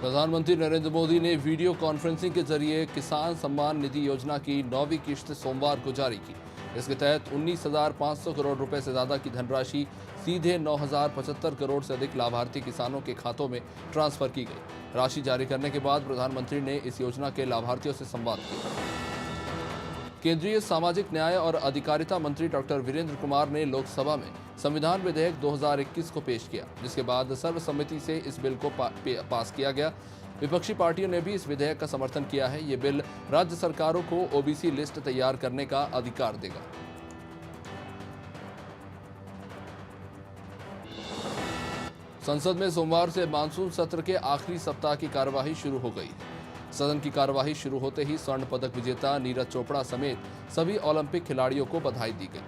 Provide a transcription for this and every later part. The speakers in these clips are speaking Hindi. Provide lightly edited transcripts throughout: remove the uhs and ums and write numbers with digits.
प्रधानमंत्री नरेंद्र मोदी ने वीडियो कॉन्फ्रेंसिंग के जरिए किसान सम्मान निधि योजना की 9वीं किश्त सोमवार को जारी की। इसके तहत 19,500 करोड़ रुपए से ज्यादा की धनराशि सीधे 9,075 करोड़ से अधिक लाभार्थी किसानों के खातों में ट्रांसफर की गई। राशि जारी करने के बाद प्रधानमंत्री ने इस योजना के लाभार्थियों से संवाद किया। केंद्रीय सामाजिक न्याय और अधिकारिता मंत्री डॉक्टर वीरेंद्र कुमार ने लोकसभा में संविधान विधेयक 2021 को पेश किया, जिसके बाद सर्वसम्मति से इस बिल को पास किया गया। विपक्षी पार्टियों ने भी इस विधेयक का समर्थन किया है। ये बिल राज्य सरकारों को ओबीसी लिस्ट तैयार करने का अधिकार देगा। संसद में सोमवार से मानसून सत्र के आखिरी सप्ताह की कार्यवाही शुरू हो गई। सदन की कार्यवाही शुरू होते ही स्वर्ण पदक विजेता नीरज चोपड़ा समेत सभी ओलंपिक खिलाड़ियों को बधाई दी गई।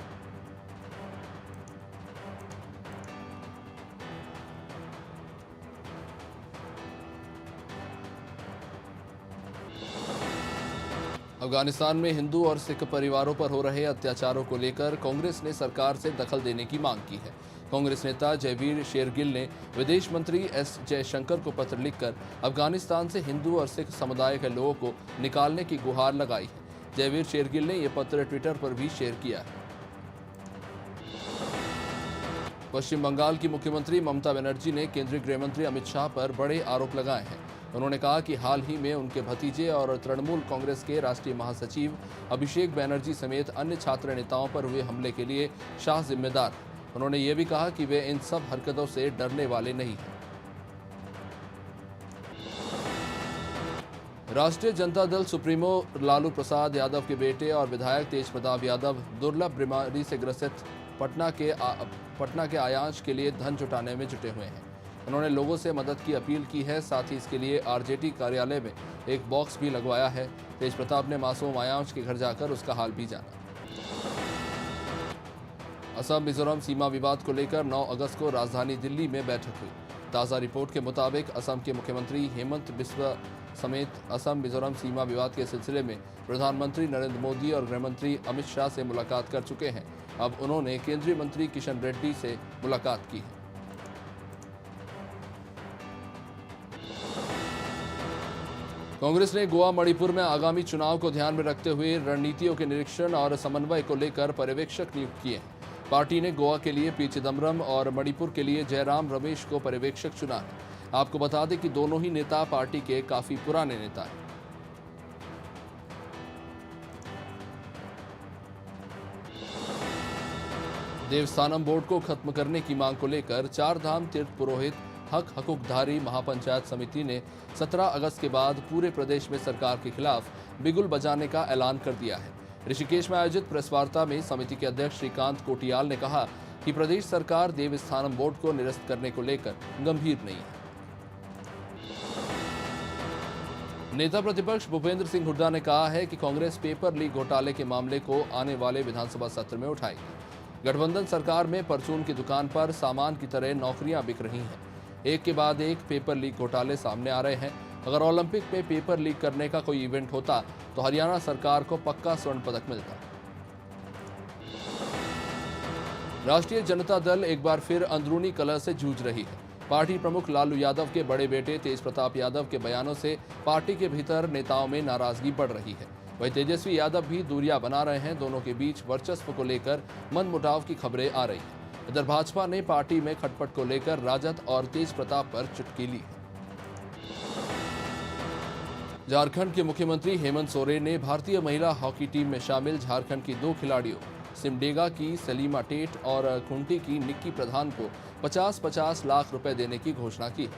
अफगानिस्तान में हिंदू और सिख परिवारों पर हो रहे अत्याचारों को लेकर कांग्रेस ने सरकार से दखल देने की मांग की है। कांग्रेस नेता जयवीर शेरगिल ने विदेश मंत्री एस जयशंकर को पत्र लिखकर अफगानिस्तान से हिंदू और सिख समुदाय के लोगों को निकालने की गुहार लगाई है। जयवीर शेरगिल ने यह पत्र ट्विटर पर भी शेयर किया है। पश्चिम बंगाल की मुख्यमंत्री ममता बनर्जी ने केंद्रीय गृहमंत्री अमित शाह पर बड़े आरोप लगाए हैं। उन्होंने कहा कि हाल ही में उनके भतीजे और तृणमूल कांग्रेस के राष्ट्रीय महासचिव अभिषेक बनर्जी समेत अन्य छात्र नेताओं पर हुए हमले के लिए शाह जिम्मेदार हैं। उन्होंने ये भी कहा कि वे इन सब हरकतों से डरने वाले नहीं हैं। राष्ट्रीय जनता दल सुप्रीमो लालू प्रसाद यादव के बेटे और विधायक तेज प्रताप यादव दुर्लभ बीमारी से ग्रसित पटना के आयांश के लिए धन जुटाने में जुटे हुए हैं। उन्होंने लोगों से मदद की अपील की है। साथ ही इसके लिए आरजेडी कार्यालय में एक बॉक्स भी लगवाया है। तेज प्रताप ने मासूम आयांश के घर जाकर उसका हाल भी जाना। असम मिजोरम सीमा विवाद को लेकर 9 अगस्त को राजधानी दिल्ली में बैठक हुई। ताज़ा रिपोर्ट के मुताबिक असम के मुख्यमंत्री हेमंत बिस्वा समेत असम मिजोरम सीमा विवाद के सिलसिले में प्रधानमंत्री नरेंद्र मोदी और गृहमंत्री अमित शाह से मुलाकात कर चुके हैं। अब उन्होंने केंद्रीय मंत्री किशन रेड्डी से मुलाकात की है। कांग्रेस ने गोवा मणिपुर में आगामी चुनाव को ध्यान में रखते हुए रणनीतियों के निरीक्षण और समन्वय को लेकर पर्यवेक्षक नियुक्त किए हैं। पार्टी ने गोवा के लिए पी चिदम्बरम और मणिपुर के लिए जयराम रमेश को पर्यवेक्षक चुना है। आपको बता दें कि दोनों ही नेता पार्टी के काफी पुराने नेता हैं। देवस्थानम बोर्ड को खत्म करने की मांग को लेकर चारधाम तीर्थ पुरोहित हकूकधारी महापंचायत समिति ने 17 अगस्त के बाद पूरे प्रदेश में सरकार के खिलाफ बिगुल बजाने का ऐलान कर दिया है। ऋषिकेश में आयोजित प्रेस वार्ता में समिति के अध्यक्ष श्रीकांत कोटियाल ने कहा कि प्रदेश सरकार देवस्थानम बोर्ड को निरस्त करने को लेकर गंभीर नहीं है। नेता प्रतिपक्ष भूपेंद्र सिंह हुड्डा ने कहा है कि कांग्रेस पेपर लीक घोटाले के मामले को आने वाले विधानसभा सत्र में उठाएगी। गठबंधन सरकार में परचून की दुकान पर सामान की तरह नौकरियां बिक रही हैं। एक के बाद एक पेपर लीक घोटाले सामने आ रहे हैं। अगर ओलंपिक में पेपर लीक करने का कोई इवेंट होता तो हरियाणा सरकार को पक्का स्वर्ण पदक मिलता। राष्ट्रीय जनता दल एक बार फिर अंदरूनी कलह से जूझ रही है। पार्टी प्रमुख लालू यादव के बड़े बेटे तेज प्रताप यादव के बयानों से पार्टी के भीतर नेताओं में नाराजगी बढ़ रही है। वहीं तेजस्वी यादव भी दूरियां बना रहे हैं। दोनों के बीच वर्चस्व को लेकर मनमुटाव की खबरें आ रही हैं। इधर भाजपा ने पार्टी में खटपट को लेकर राजद और तेज प्रताप पर चुटकी ली है। झारखंड के मुख्यमंत्री हेमंत सोरेन ने भारतीय महिला हॉकी टीम में शामिल झारखंड की 2 खिलाड़ियों सिमडेगा की सलीमा टेट और खुंटी की निक्की प्रधान को 50-50 लाख रुपए देने की घोषणा की।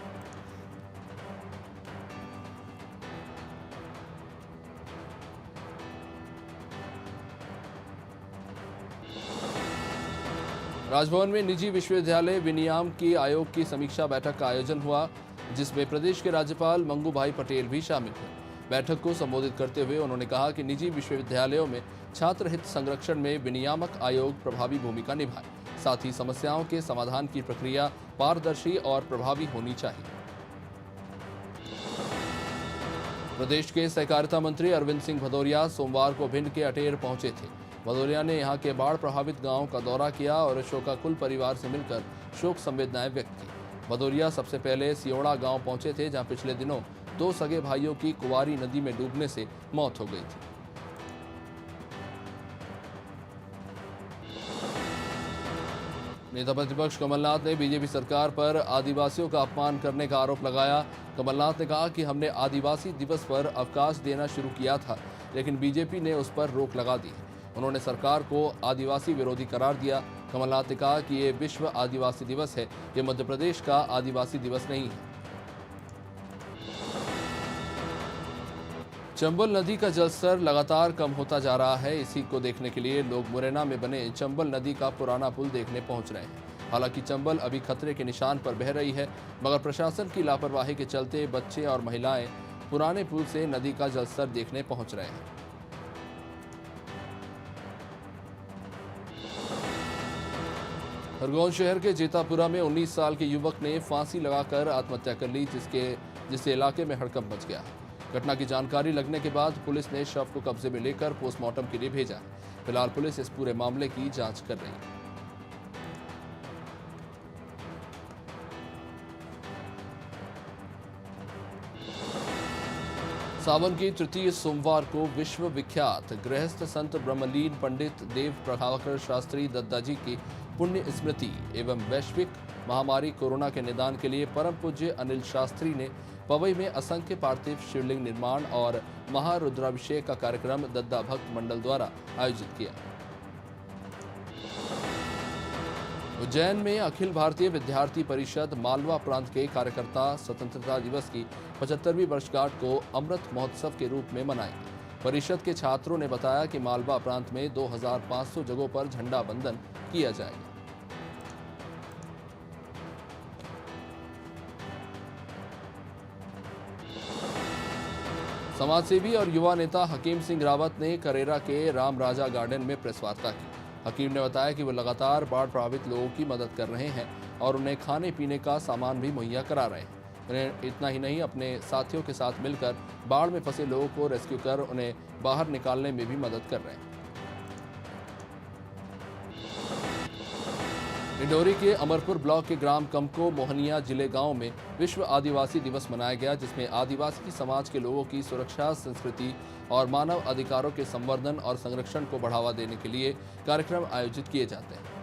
राजभवन में निजी विश्वविद्यालय विनियामन की आयोग की समीक्षा बैठक का आयोजन हुआ, जिसमें प्रदेश के राज्यपाल मंगू भाई पटेल भी शामिल हुए। बैठक को संबोधित करते हुए उन्होंने कहा कि निजी विश्वविद्यालयों में छात्र हित संरक्षण में विनियामक आयोग प्रभावी भूमिका निभाए। साथ ही समस्याओं के समाधान की प्रक्रिया पारदर्शी और प्रभावी होनी चाहिए। प्रदेश के सहकारिता मंत्री अरविंद सिंह भदौरिया सोमवार को भिंड के अटेर पहुंचे थे। भदौरिया ने यहां के बाढ़ प्रभावित गांव का दौरा किया और शोकाकुल परिवार से मिलकर शोक संवेदनाएं व्यक्त की। भदौरिया सबसे पहले सियोड़ा गांव पहुंचे थे, जहां पिछले दिनों 2 सगे भाइयों की कुंवारी नदी में डूबने से मौत हो गई थी। नेता प्रतिपक्ष कमलनाथ ने बीजेपी सरकार पर आदिवासियों का अपमान करने का आरोप लगाया। कमलनाथ ने कहा कि हमने आदिवासी दिवस पर अवकाश देना शुरू किया था, लेकिन बीजेपी ने उस पर रोक लगा दी। उन्होंने सरकार को आदिवासी विरोधी करार दिया। कमलनाथ ने कहा कि ये विश्व आदिवासी दिवस है, ये मध्य प्रदेश का आदिवासी दिवस नहीं है। चंबल नदी का जलस्तर लगातार कम होता जा रहा है। इसी को देखने के लिए लोग मुरैना में बने चंबल नदी का पुराना पुल देखने पहुंच रहे हैं। हालांकि चंबल अभी खतरे के निशान पर बह रही है, मगर प्रशासन की लापरवाही के चलते बच्चे और महिलाएं पुराने पुल से नदी का जलस्तर देखने पहुंच रहे हैं। खरगोन शहर के जेतापुरा में 19 साल के युवक ने फांसी लगाकर आत्महत्या कर ली, जिससे इलाके में हड़कंप मच गया। घटना की जानकारी लगने के बाद पुलिस ने शव को कब्जे में लेकर पोस्टमार्टम के लिए भेजा। फिलहाल पुलिस इस पूरे मामले की जांच कर रही है। सावन की तृतीय सोमवार को विश्व विख्यात गृहस्थ संत ब्रह्मलीन पंडित देव प्रभाकर शास्त्री दद्दा जी की पुण्य स्मृति एवं वैश्विक महामारी कोरोना के निदान के लिए परम पूज्य अनिल शास्त्री ने पवई में असंख्य पार्थिव शिवलिंग निर्माण और महारुद्राभिषेक का कार्यक्रम दद्दा भक्त मंडल द्वारा आयोजित किया। उज्जैन में अखिल भारतीय विद्यार्थी परिषद मालवा प्रांत के कार्यकर्ता स्वतंत्रता दिवस की 75वीं वर्षगांठ को अमृत महोत्सव के रूप में मनाएंगे। परिषद के छात्रों ने बताया कि मालवा प्रांत में 2500 जगहों पर झंडा बंदन किया जाएगा। समाजसेवी और युवा नेता हकीम सिंह रावत ने करेरा के राम राजा गार्डन में प्रेस वार्ता की। हकीम ने बताया कि वो लगातार बाढ़ प्रभावित लोगों की मदद कर रहे हैं और उन्हें खाने पीने का सामान भी मुहैया करा रहे हैं। उन्हें इतना ही नहीं, अपने साथियों के साथ मिलकर बाढ़ में फंसे लोगों को रेस्क्यू कर उन्हें बाहर निकालने में भी मदद कर रहे हैं। डिंडोरी के अमरपुर ब्लॉक के ग्राम कमको मोहनिया जिले गांव में विश्व आदिवासी दिवस मनाया गया, जिसमें आदिवासी समाज के लोगों की सुरक्षा, संस्कृति और मानव अधिकारों के संवर्धन और संरक्षण को बढ़ावा देने के लिए कार्यक्रम आयोजित किए जाते हैं।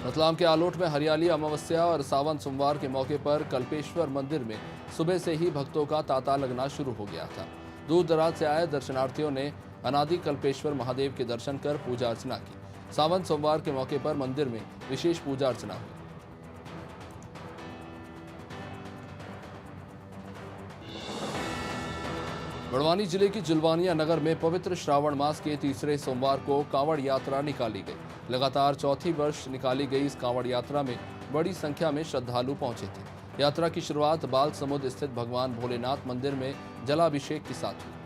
रतलाम के आलोट में हरियाली अमावस्या और सावन सोमवार के मौके पर कल्पेश्वर मंदिर में सुबह से ही भक्तों का तांता लगना शुरू हो गया था। दूर दराज से आए दर्शनार्थियों ने अनादि कल्पेश्वर महादेव के दर्शन कर पूजा अर्चना की। सावन सोमवार के मौके पर मंदिर में विशेष पूजा अर्चना हुई। बड़वानी जिले की जुलवानिया नगर में पवित्र श्रावण मास के तीसरे सोमवार को कांवड़ यात्रा निकाली गई। लगातार चौथी वर्ष निकाली गई इस कांवड़ यात्रा में बड़ी संख्या में श्रद्धालु पहुंचे थे। यात्रा की शुरुआत बाल समुद्र स्थित भगवान भोलेनाथ मंदिर में जलाभिषेक के साथ हुई।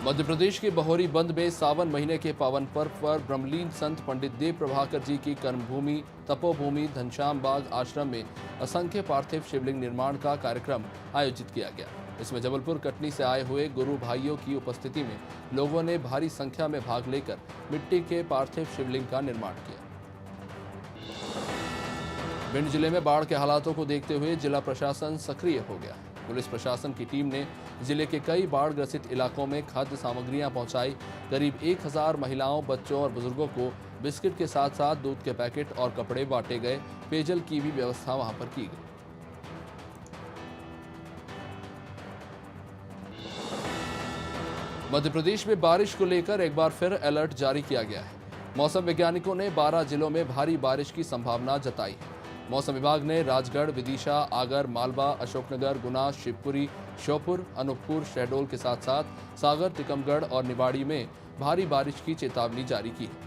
मध्य प्रदेश के बहोरी बंद में सावन महीने के पावन पर्व पर ब्रह्मलीन संत पंडित देव प्रभाकर जी की कर्मभूमि तपोभूमि घनश्याम बाग आश्रम में असंख्य पार्थिव शिवलिंग निर्माण का कार्यक्रम आयोजित किया गया। इसमें जबलपुर कटनी से आए हुए गुरु भाइयों की उपस्थिति में लोगों ने भारी संख्या में भाग लेकर मिट्टी के पार्थिव शिवलिंग का निर्माण किया। भिंड जिले में बाढ़ के हालातों को देखते हुए जिला प्रशासन सक्रिय हो गया। पुलिस प्रशासन की टीम ने जिले के कई बाढ़ ग्रसित इलाकों में खाद्य सामग्रियां पहुंचाई। करीब 1000 महिलाओं, बच्चों और बुजुर्गों को बिस्किट के साथ साथ दूध के पैकेट और कपड़े बांटे गए। पेयजल की भी व्यवस्था वहां पर की गई। मध्य प्रदेश में बारिश को लेकर एक बार फिर अलर्ट जारी किया गया है। मौसम वैज्ञानिकों ने 12 जिलों में भारी बारिश की संभावना जताई है। मौसम विभाग ने राजगढ़, विदिशा, आगर, मालवा, अशोकनगर, गुना, शिवपुरी, श्योपुर, अनूपपुर, शहडोल के साथ साथ सागर, टीकमगढ़ और निवाड़ी में भारी बारिश की चेतावनी जारी की है।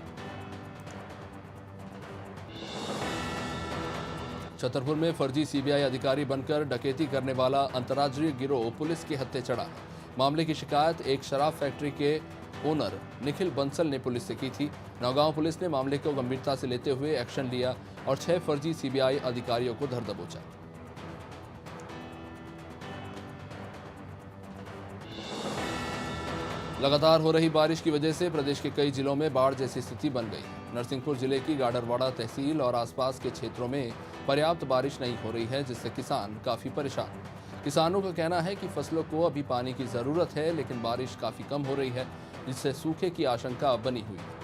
छतरपुर में फर्जी सीबीआई अधिकारी बनकर डकैती करने वाला अंतर्राज्यीय गिरोह पुलिस के हत्थे चढ़ा है। मामले की शिकायत एक शराब फैक्ट्री के ओनर निखिल बंसल ने पुलिस से की थी। नौगांव पुलिस ने मामले को गंभीरता से लेते हुए एक्शन लिया और 6 फर्जी सीबीआई अधिकारियों को धर दबोचा। लगातार हो रही बारिश की वजह से प्रदेश के कई जिलों में बाढ़ जैसी स्थिति बन गई। नरसिंहपुर जिले की गाडरवाड़ा तहसील और आसपास के क्षेत्रों में पर्याप्त बारिश नहीं हो रही है, जिससे किसान काफी परेशान। किसानों का कहना है कि फसलों को अभी पानी की जरूरत है, लेकिन बारिश काफी कम हो रही है, जिससे सूखे की आशंका बनी हुई है।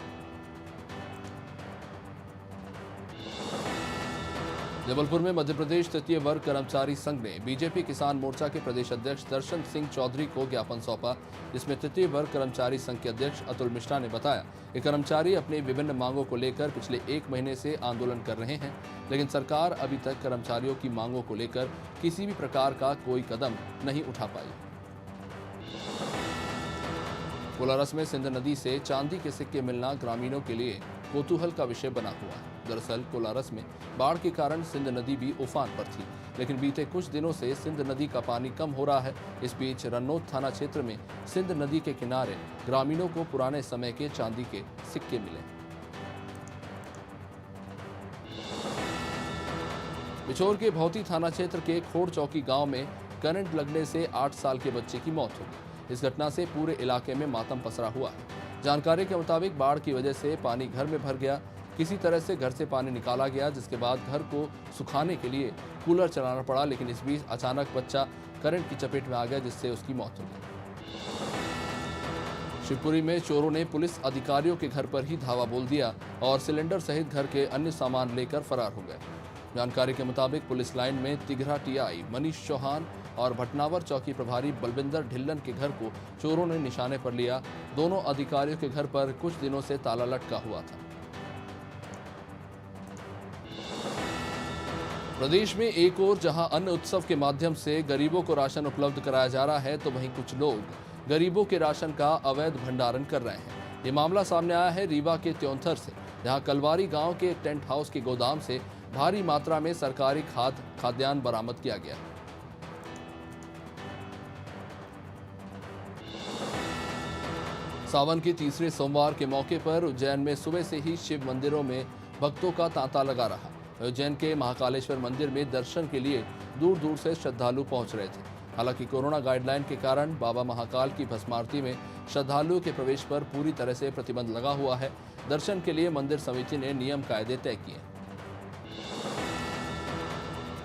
जबलपुर में मध्य प्रदेश तृतीय वर्ग कर्मचारी संघ ने बीजेपी किसान मोर्चा के प्रदेश अध्यक्ष दर्शन सिंह चौधरी को ज्ञापन सौंपा, जिसमें तृतीय वर्ग कर्मचारी संघ के अध्यक्ष अतुल मिश्रा ने बताया कि कर्मचारी अपनी विभिन्न मांगों को लेकर पिछले 1 महीने से आंदोलन कर रहे हैं, लेकिन सरकार अभी तक कर्मचारियों की मांगों को लेकर किसी भी प्रकार का कोई कदम नहीं उठा पाई। कोलारस में सिंध नदी से चांदी के सिक्के मिलना ग्रामीणों के लिए कौतूहल का विषय बना हुआ है। दरअसल कोलारस में बाढ़ के कारण सिंध नदी भी उफान पर थी, लेकिन बीते कुछ दिनों से सिंध नदी का पानी कम हो रहा है। इस बीच रन्नौत थाना क्षेत्र में सिंध नदी के किनारे ग्रामीणों को पुराने समय के चांदी के सिक्के मिले। बिछोर के भौती थाना क्षेत्र के खोड़ चौकी गांव में करंट लगने से 8 साल के बच्चे की मौत हो गई। इस घटना से पूरे इलाके में मातम पसरा हुआ है। जानकारी के मुताबिक बाढ़ की वजह से पानी घर में भर गया। किसी तरह से घर से पानी निकाला गया, जिसके बाद घर को सुखाने के लिए कूलर चलाना पड़ा, लेकिन इस बीच अचानक बच्चा करंट की चपेट में आ गया, जिससे उसकी मौत हो गई। शिवपुरी में चोरों ने पुलिस अधिकारियों के घर पर ही धावा बोल दिया और सिलेंडर सहित घर के अन्य सामान लेकर फरार हो गए। जानकारी के मुताबिक पुलिस लाइन में तिघरा टीआई मनीष चौहान और भटनावर चौकी प्रभारी बलविंदर ढिल्लन के घर को चोरों ने निशाने पर लिया। दोनों अधिकारियों के घर पर कुछ दिनों से ताला लटका हुआ था। प्रदेश में एक ओर जहां अन्न उत्सव के माध्यम से गरीबों को राशन उपलब्ध कराया जा रहा है, तो वहीं कुछ लोग गरीबों के राशन का अवैध भंडारण कर रहे हैं। ये मामला सामने आया है रीवा के त्योंथर से, जहां कलवारी गांव के टेंट हाउस के गोदाम से भारी मात्रा में सरकारी खाद्यान्न बरामद किया गया। सावन के तीसरे सोमवार के मौके पर उज्जैन में सुबह से ही शिव मंदिरों में भक्तों का तांता लगा रहा। उज्जैन के महाकालेश्वर मंदिर में दर्शन के लिए दूर दूर से श्रद्धालु पहुंच रहे थे। हालांकि कोरोना गाइडलाइन के कारण बाबा महाकाल की भस्मारती में श्रद्धालुओं के प्रवेश पर पूरी तरह से प्रतिबंध लगा हुआ है। दर्शन के लिए मंदिर समिति ने नियम कायदे तय किए।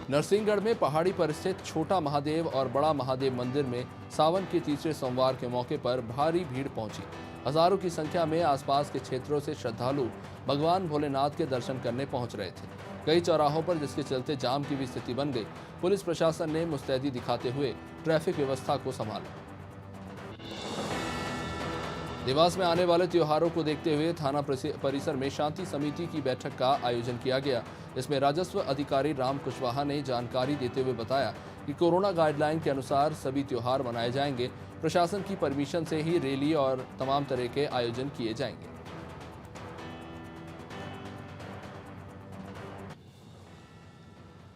नरसिंहगढ़ में पहाड़ी पर स्थित छोटा महादेव और बड़ा महादेव मंदिर में सावन के तीसरे सोमवार के मौके पर भारी भीड़ पहुंची। हजारों की संख्या में आसपास के क्षेत्रों से श्रद्धालु भगवान भोलेनाथ के दर्शन करने पहुंच रहे थे। कई चौराहों पर जिसके चलते जाम की भी स्थिति बन गई। पुलिस प्रशासन ने मुस्तैदी दिखाते हुए ट्रैफिक व्यवस्था को संभाला। देवास में आने वाले त्योहारों को देखते हुए थाना परिसर में शांति समिति की बैठक का आयोजन किया गया। इसमें राजस्व अधिकारी राम कुशवाहा ने जानकारी देते हुए बताया कि कोरोना गाइडलाइन के अनुसार सभी त्योहार मनाए जाएंगे। प्रशासन की परमिशन से ही रैली और तमाम तरह के आयोजन किए जाएंगे।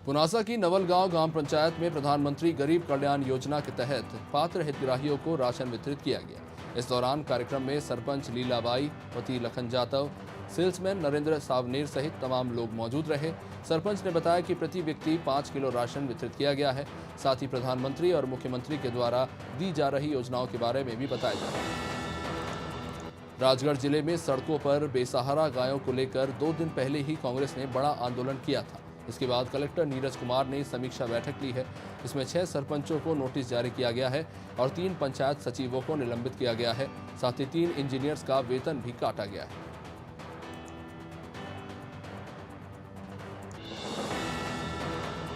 पुनासा की नवलगांव ग्राम पंचायत में प्रधानमंत्री गरीब कल्याण योजना के तहत पात्र हितग्राहियों को राशन वितरित किया गया। इस दौरान कार्यक्रम में सरपंच लीलाबाई, पति लखन जाटव, सेल्समैन नरेंद्र सावनेर सहित तमाम लोग मौजूद रहे। सरपंच ने बताया कि प्रति व्यक्ति 5 किलो राशन वितरित किया गया है। साथ ही प्रधानमंत्री और मुख्यमंत्री के द्वारा दी जा रही योजनाओं के बारे में भी बताया जा रहा है। राजगढ़ जिले में सड़कों पर बेसहारा गायों को लेकर 2 दिन पहले ही कांग्रेस ने बड़ा आंदोलन किया था। इसके बाद कलेक्टर नीरज कुमार ने समीक्षा बैठक ली है। इसमें 6 सरपंचों को नोटिस जारी किया गया है और 3 पंचायत सचिवों को निलंबित किया गया है। साथ ही 3 इंजीनियर्स का वेतन भी काटा गया है।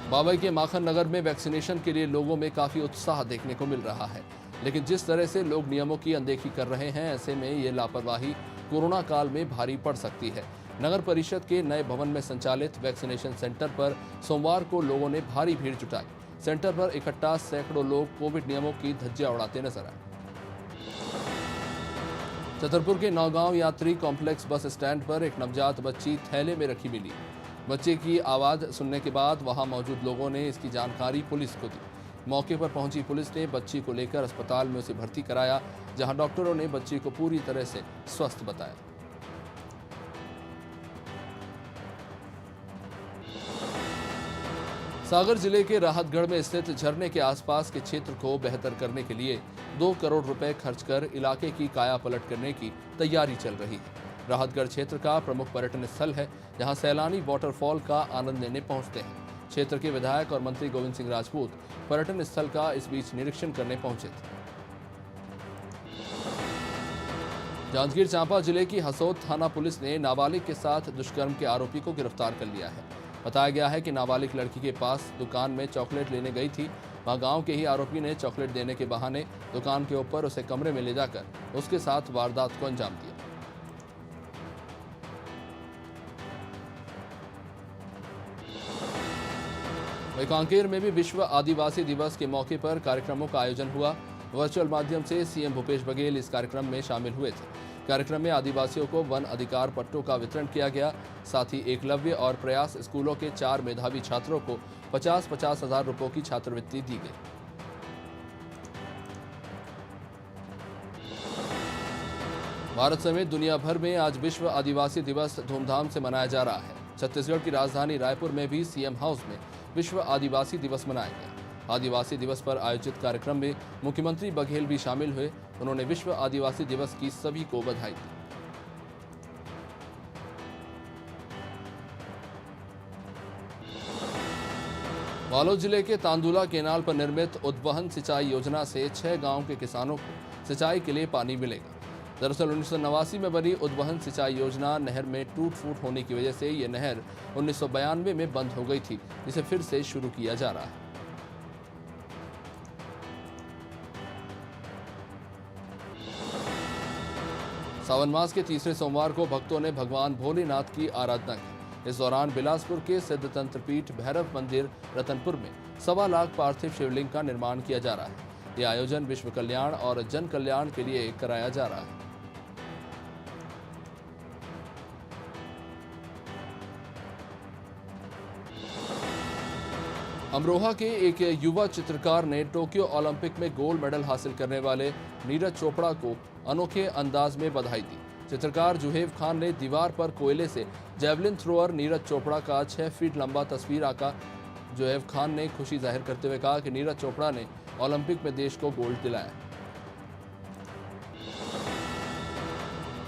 बाबई के माखन नगर में वैक्सीनेशन के लिए लोगों में काफी उत्साह देखने को मिल रहा है, लेकिन जिस तरह से लोग नियमों की अनदेखी कर रहे हैं, ऐसे में ये लापरवाही कोरोना काल में भारी पड़ सकती है। नगर परिषद के नए भवन में संचालित वैक्सीनेशन सेंटर पर सोमवार को लोगों ने भारी भीड़ जुटाई। सेंटर पर इकट्ठा सैकड़ों लोग कोविड नियमों की धज्जियां उड़ाते नजर आए। छतरपुर के नौगांव यात्री कॉम्प्लेक्स बस स्टैंड पर एक नवजात बच्ची थैले में रखी मिली। बच्चे की आवाज सुनने के बाद वहां मौजूद लोगों ने इसकी जानकारी पुलिस को दी। मौके पर पहुंची पुलिस ने बच्ची को लेकर अस्पताल में उसे भर्ती कराया, जहां डॉक्टरों ने बच्ची को पूरी तरह से स्वस्थ बताया। सागर जिले के राहतगढ़ में स्थित झरने के आसपास के क्षेत्र को बेहतर करने के लिए 2 करोड़ रुपए खर्च कर इलाके की काया पलट करने की तैयारी चल रही है। राहतगढ़ क्षेत्र का प्रमुख पर्यटन स्थल है, जहां सैलानी वाटरफॉल का आनंद लेने पहुंचते हैं। क्षेत्र के विधायक और मंत्री गोविंद सिंह राजपूत पर्यटन स्थल का इस बीच निरीक्षण करने पहुंचे थे। जांजगीर चांपा जिले की हसोद थाना पुलिस ने नाबालिग के साथ दुष्कर्म के आरोपी को गिरफ्तार कर लिया है। बताया गया है कि नाबालिग लड़की के पास दुकान में चॉकलेट लेने गई थी। वहां गांव के ही आरोपी ने चॉकलेट देने के बहाने दुकान के ऊपर उसे कमरे में ले जाकर उसके साथ वारदात को अंजाम दिया। वहीं कांकेर में भी विश्व आदिवासी दिवस के मौके पर कार्यक्रमों का आयोजन हुआ। वर्चुअल माध्यम से सीएम भूपेश बघेल इस कार्यक्रम में शामिल हुए थे। कार्यक्रम में आदिवासियों को वन अधिकार पट्टों का वितरण किया गया। साथ ही एकलव्य और प्रयास स्कूलों के 4 मेधावी छात्रों को 50-50 हजार रुपयों की छात्रवृत्ति दी गई। भारत समेत दुनिया भर में आज विश्व आदिवासी दिवस धूमधाम से मनाया जा रहा है। छत्तीसगढ़ की राजधानी रायपुर में भी सीएम हाउस में विश्व आदिवासी दिवस मनाया गया। आदिवासी दिवस पर आयोजित कार्यक्रम में मुख्यमंत्री बघेल भी शामिल हुए। उन्होंने विश्व आदिवासी दिवस की सभी को बधाई दी। बालोद जिले के तांदुला केनाल पर निर्मित उद्वहन सिंचाई योजना से 6 गांव के किसानों को सिंचाई के लिए पानी मिलेगा। दरअसल 1989 में बनी उद्वहन सिंचाई योजना नहर में टूट फूट होने की वजह से ये नहर 1992 में बंद हो गई थी, जिसे फिर से शुरू किया जा रहा है। सावन मास के तीसरे सोमवार को भक्तों ने भगवान भोलेनाथ की आराधना की। इस दौरान बिलासपुर के सिद्ध तंत्रपीठ भैरव मंदिर रतनपुर में 1.25 लाख पार्थिव शिवलिंग का निर्माण किया जा रहा है। यह आयोजन विश्व कल्याण और जन कल्याण के लिए कराया जा रहा है। अमरोहा के एक युवा चित्रकार ने टोक्यो ओलंपिक में गोल्ड मेडल हासिल करने वाले नीरज चोपड़ा को अनोखे अंदाज में बधाई दी। चित्रकार जुहेब खान ने दीवार पर कोयले से जेवलिन थ्रोअर नीरज चोपड़ा का 6 फीट लंबा तस्वीर आंका। जुहेब खान ने खुशी जाहिर करते हुए कहा कि नीरज चोपड़ा ने ओलंपिक में देश को गोल्ड दिलाया।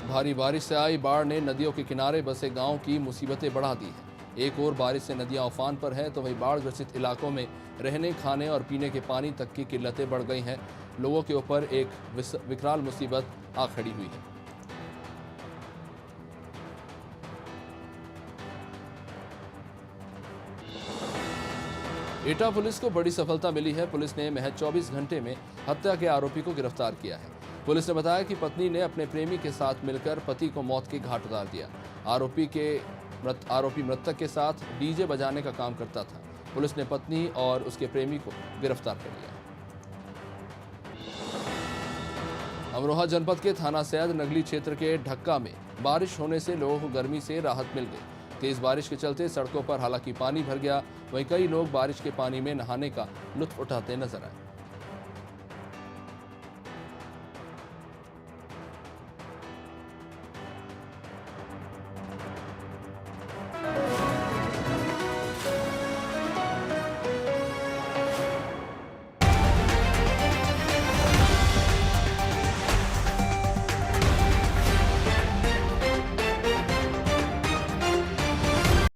भारी बारिश से आई बाढ़ ने नदियों के किनारे बसे गांव की मुसीबतें बढ़ा दी हैं। एक और बारिश से नदियां उफान पर है, तो वहीं बाढ़ ग्रसित इलाकों में रहने, खाने और पीने के पानी तक की किल्लतें बढ़ गई हैं। लोगों के ऊपर एक विकराल मुसीबत आ खड़ी हुई है। एटा पुलिस को बड़ी सफलता मिली है। पुलिस ने महज 24 घंटे में हत्या के आरोपी को गिरफ्तार किया है। पुलिस ने बताया कि पत्नी ने अपने प्रेमी के साथ मिलकर पति को मौत के घाट उतार दिया। आरोपी मृतक के साथ डीजे बजाने का काम करता था। पुलिस ने पत्नी और उसके प्रेमी को गिरफ्तार कर लिया। अमरोहा जनपद के थाना सैद नगली क्षेत्र के ढक्का में बारिश होने से लोगों को गर्मी से राहत मिल गई। तेज बारिश के चलते सड़कों पर हालांकि पानी भर गया, वहीं कई लोग बारिश के पानी में नहाने का लुत्फ उठाते नजर आए।